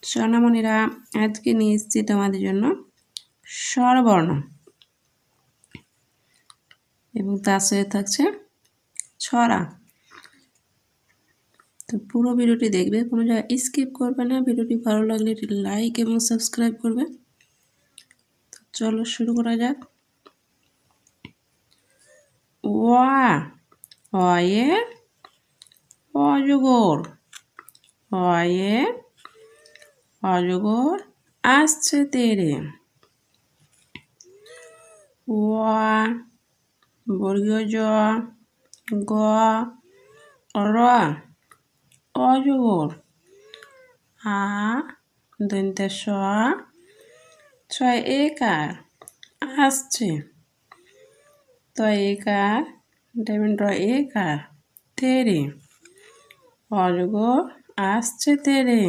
সোনামণিরা আজকে নিয়ে এসেছি তোমাদের জন্য স্বরবর্ণ এবং তার সাথে থাকছে ছড়া। তো পুরো ভিডিওটি দেখবে, কোনো জায়গায় স্কিপ করবে না। ভিডিওটি ভালো লাগলে একটি লাইক এবং সাবস্ক্রাইব করবে। তো চলো শুরু করা যাক। ওয়া অয়ে অজগর, অয়ে অজগর আসছে তেরে। ওয়া বর্গীয় জ গ র অজগর আ দন্তে স ছয় একার আসছে ত একার ডাইমেন্ড একার তেরে অজগর আসছে তেরে।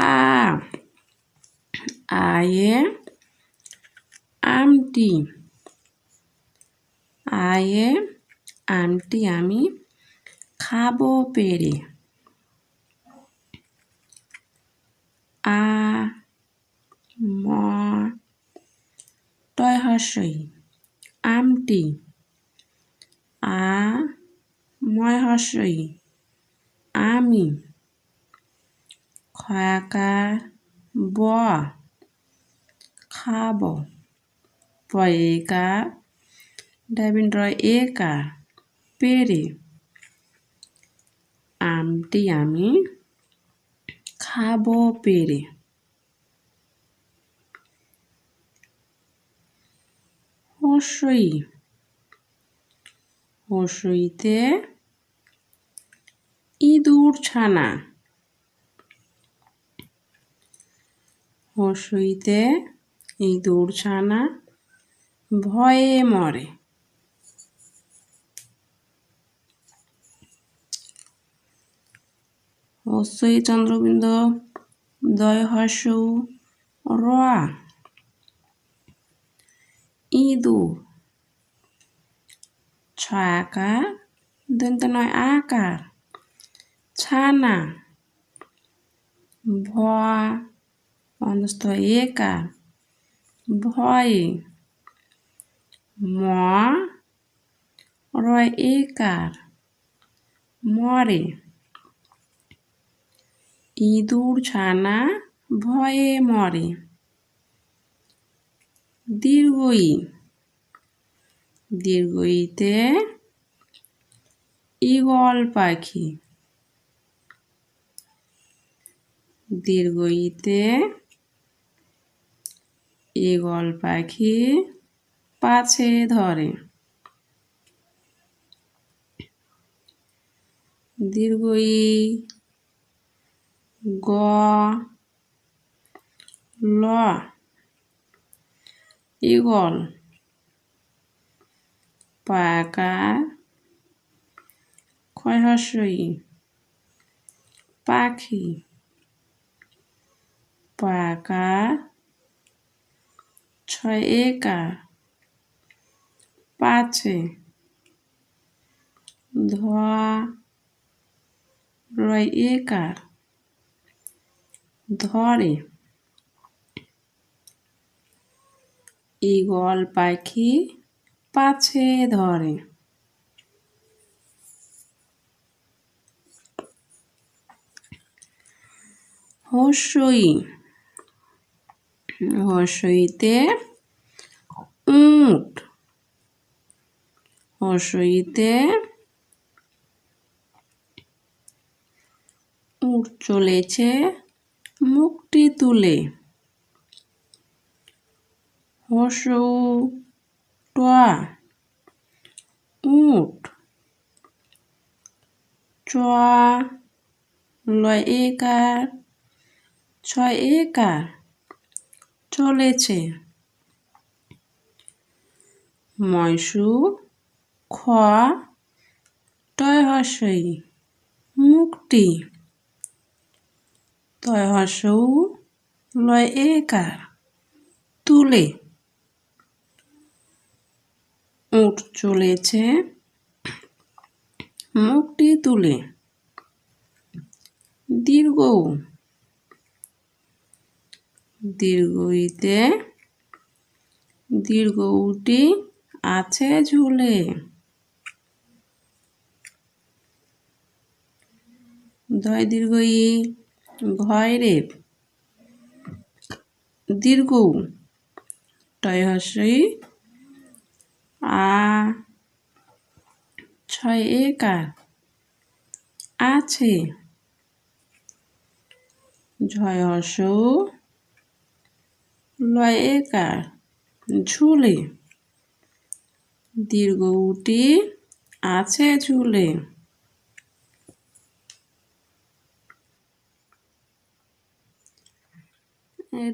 আ আয়ে আমটি, আয়ে আমটি আমি খাবো পেরে। আ ম টয় হর্ষই আমটি, আ ময় হর্ষই আমি খয়াকার ব খাবো পয়েকার ডাইবেন রয় একার পেরে আমটি আমি খাবো পেরে। হর্ষই হর্ষইতে ইঁদুর ছানা, হর্ষইতে ইঁদুর ছানা ভয়ে মরে। হর্ষই চন্দ্রবিন্দু দয় হর্ষ র ইঁদুর ছয়াকার দন্ত নয় আকার ছানা ভ অন্তস্থ একার ভয়ে ম রয় একার মরে ইঁদুর ছানা ভয়ে মরে। দীর্ঘই দীর্ঘইতে ঈগল পাখি, দীর্ঘইতে ঈগল পাখি পাছে ধরে। দীর্ঘই গ ল ঈগল পাকার ক্ষয় হর্ষই পাখি পাকার ছয় একার পাছে ধোয়া রয় একার ধরে ঈগল পাখি পাছে ধরে। হর্ষই হর্ষইতে উট, হর্ষইতে উট চলেছে মুখটি তুলে। হর্ষ টয়া উট চ লয় একার ছয় একার চলেছে ময়সু খ টয় হর্ষই মুখটি তয় হর্ষৌ লয় একার তুলে উট চলেছে মুখটি তুলে দীর্ঘ দীর্ঘইতে দীর্ঘ উটি আছে ঝুলে দয় দীর্ঘ ই ঘয়রে দীর্ঘ টয় হস্যই আ ছয় একার আছে ঝয় হর্ষ লয় একার ঝুলে দীর্ঘ উটি আছে ঝুলে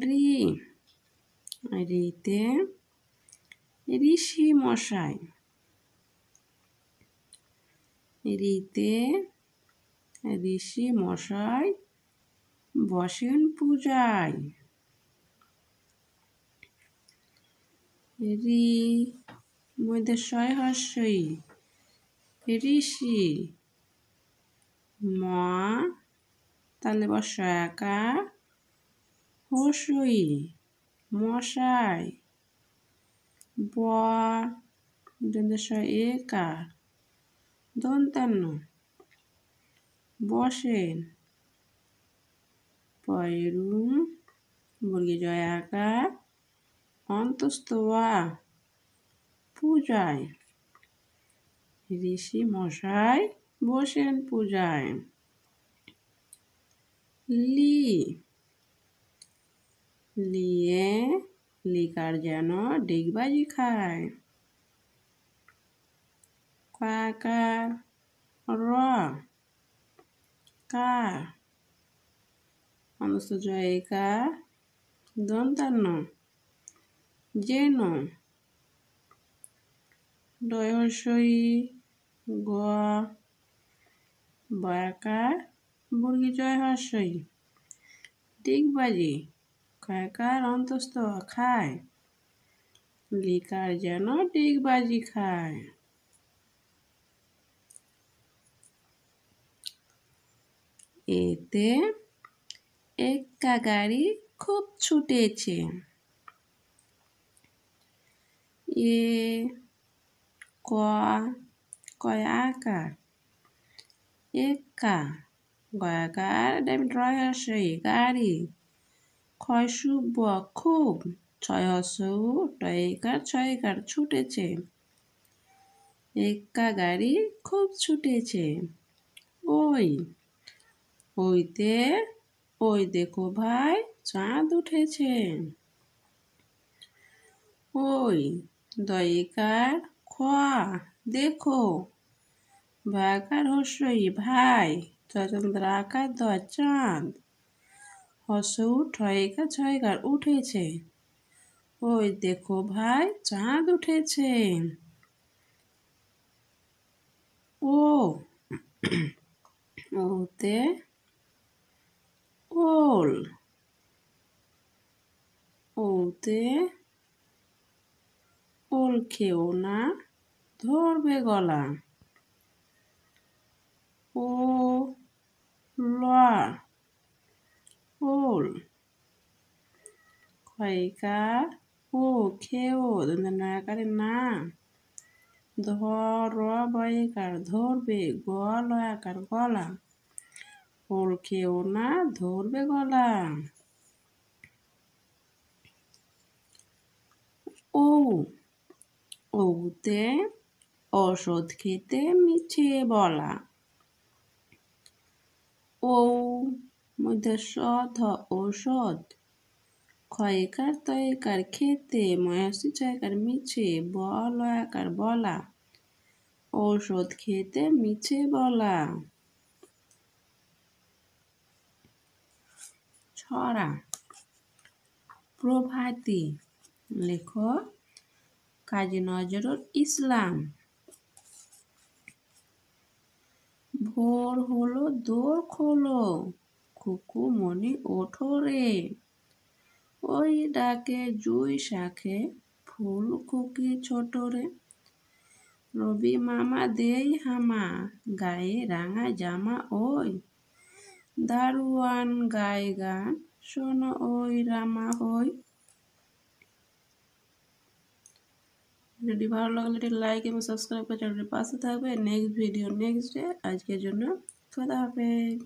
রি রিতে ঋষি মশাই রিতে ঋষি মশাই বসেন পূজায় রি মধ্যে শয় হস্যই ঋষি ম তাহলে বস একা হস্যই মশাই ব দন্তস্বয় একার দন্তান্ন বসেন পয়রুম বর্গী জয় আকার অন্তস্থ পূজায় ঋষি মশাই বসেন পূজায় লি লিয়ে লিকার যেন ডিগবাজি খায় কাকার র কার অন্তস্থ জয়কার দন্তান্ন যেন ডয়সই গ বয়াকার বর্গী জয় হর্ষই ডিগবাজি কয়কার অন্তস্থ খায় লিকার যেন ডিগবাজি খায় এতে এক্কা গাড়ি খুব ছুটেছে এ কয় আকার এক্কা গয়াকার রয় হস্যই গাড়ি ক্ষয় শুভ খুব ছয় হস্য টয়কার ছয়কার ছুটেছে এক্কা গাড়ি খুব ছুটেছে ওই ওইতে ওই দেখো ভাই চাঁদ উঠেছে ওই দয়িকার খোয়া দেখো ভাকার হস্যই ভাই চন্দ্র আকার দ চাঁদ হস্য ঠয়কার ছয়কার উঠেছে ওই দেখো ভাই চাঁদ উঠেছে ও ওতে ওল ওতে ওল খেও না ধরবে গলা ও ল ওল ক্ষয়কার ও খেও আকারে না ধর বয়কার ধরবে গলাকার গলা ওল খেও না ধরবে গলা ও ওতে ঔষধ খেতে মিছে বলা ও মধ্যে সধ ঔষধ ক্ষয়কার তয়কার খেতে ময়াসি ছয়কার মিছে বলয়াকার বলা ঔষধ খেতে মিছে বলা ছড়া প্রভাতী লেখক কাজী নজরুল ইসলাম ভোর হলো দোর খোলো খুকু মনি ওঠো রে ওই ডাকে জুই শাখে ফুল খুকি ছোট রে রবি মামা দেই হামা, গায়ে রাঙা জামা ওই, দারোয়ান গায় গান, শোনো ওই রামা হই। ভিডিওটি ভালো লাগলে একটি লাইক এবং সাবস্ক্রাইব করে চ্যানেলটির পাশে থাকবে। Next video next day. আজকের জন্য খোদা হাফেজ।